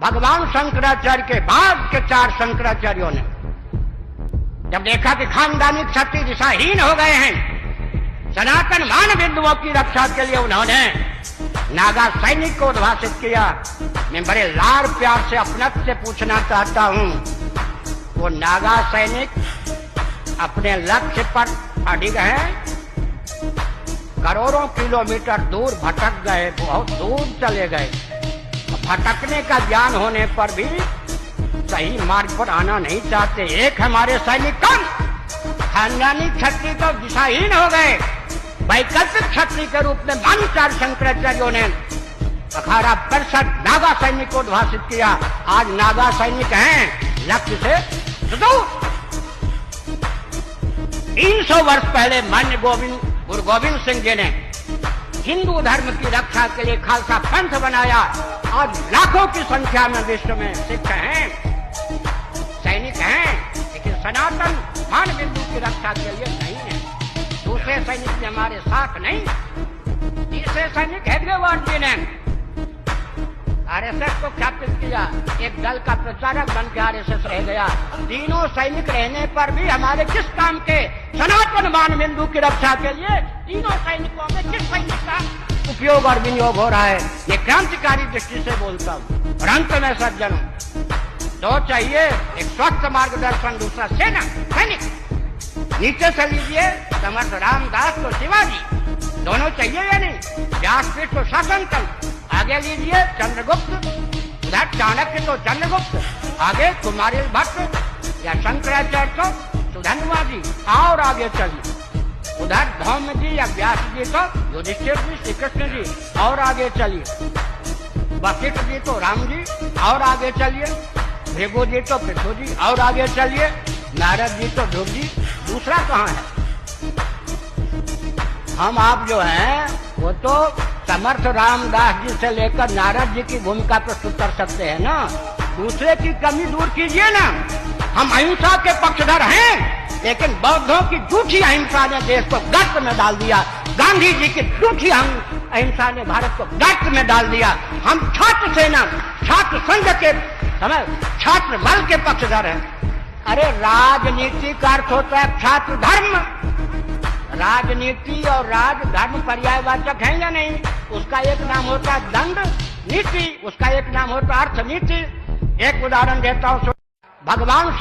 भगवान शंकराचार्य के बाद के 4 शंकराचार्यों ने जब देखा कि खानदानी क्षत्रिय दिशाहीन हो गए हैं, सनातन मान बिंदुओं की रक्षा के लिए उन्होंने नागा सैनिक को उद्भाषित किया। मैं बड़े लाड़ प्यार से अपनत से पूछना चाहता हूं, वो नागा सैनिक अपने लक्ष्य पर अडिग हैं, करोड़ों किलोमीटर दूर भटक गए, बहुत दूर चले गए, भटकने का ज्ञान होने पर भी सही मार्ग पर आना नहीं चाहते। एक हमारे सैनिक कम खानदानी क्षत्रिय तो दिशाहीन हो गए, वैकल्पिक क्षत्रिय के रूप में मान 4 शंकराचार्यों ने अखाड़ा परिषद नागा सैनिक को उद्भाषित किया। आज नागा सैनिक हैं लक्ष्य से दूर। 300 वर्ष पहले मान्य गुरु गोविंद सिंह जी ने हिंदू धर्म की रक्षा के लिए खालसा पंथ बनाया। आज लाखों की संख्या में विश्व में सिख हैं, सैनिक हैं, लेकिन सनातन मान बिंदु की रक्षा के लिए नहीं है। दूसरे सैनिक ने हमारे साथ नहीं, तीसरे सैनिक हैदराबाद जी ने आरएसएस को ख्यापित किया, एक दल का प्रचारक बन के आरएसएस रह गया। तीनों सैनिक रहने पर भी हमारे किस काम के? सनातन मान बिंदु की रक्षा के लिए तीनों सैनिकों में किस सैनिक का उपयोग और विनियोग हो रहा है? ये क्रांतिकारी दृष्टि से बोलता हूँ। और अंत में सज्जनों, दो चाहिए, एक स्वस्थ मार्गदर्शन, दूसरा सेना सैनिक। नीचे से लीजिए समर्थ रामदास तो शिवाजी, दोनों चाहिए या नहीं? व्यासपीठ तो शासनतंत्र, आगे लीजिए चंद्रगुप्त, उधर चाणक्य तो चंद्रगुप्त, आगे कुमारिल भट्ट या शंकराचार्य तो सुधन्वा जी, और आगे चलिए उधर धौम्य जी या व्यास जी तो युधिष्ठिर जी, श्री कृष्ण जी, और आगे चलिए वशिष्ठ जी तो राम जी, और आगे चलिए भृगु जी तो पृथु जी, और आगे चलिए नारद जी तो ध्रुव जी। दूसरा कहाँ है? हम आप जो हैं वो तो समर्थ रामदास जी से लेकर नारद जी की भूमिका प्रस्तुत कर सकते हैं ना। दूसरे की कमी दूर कीजिए ना। हम अहिंसा के पक्षधर हैं, लेकिन बौद्धों की झूठी अहिंसा ने देश को गर्त में डाल दिया। गांधी जी की झूठी अहिंसा ने भारत को गर्त में डाल दिया। हम छात्र सेना, छात्र संघ के समय छात्र बल के पक्षधर हैं। अरे राजनीति का अर्थ होता है छात्र धर्म। राजनीति और राज धर्म पर्यायवाचक है या नहीं? उसका एक नाम होता है दंड नीति, उसका एक नाम होता है अर्थ नीति। एक उदाहरण देता हूँ, भगवान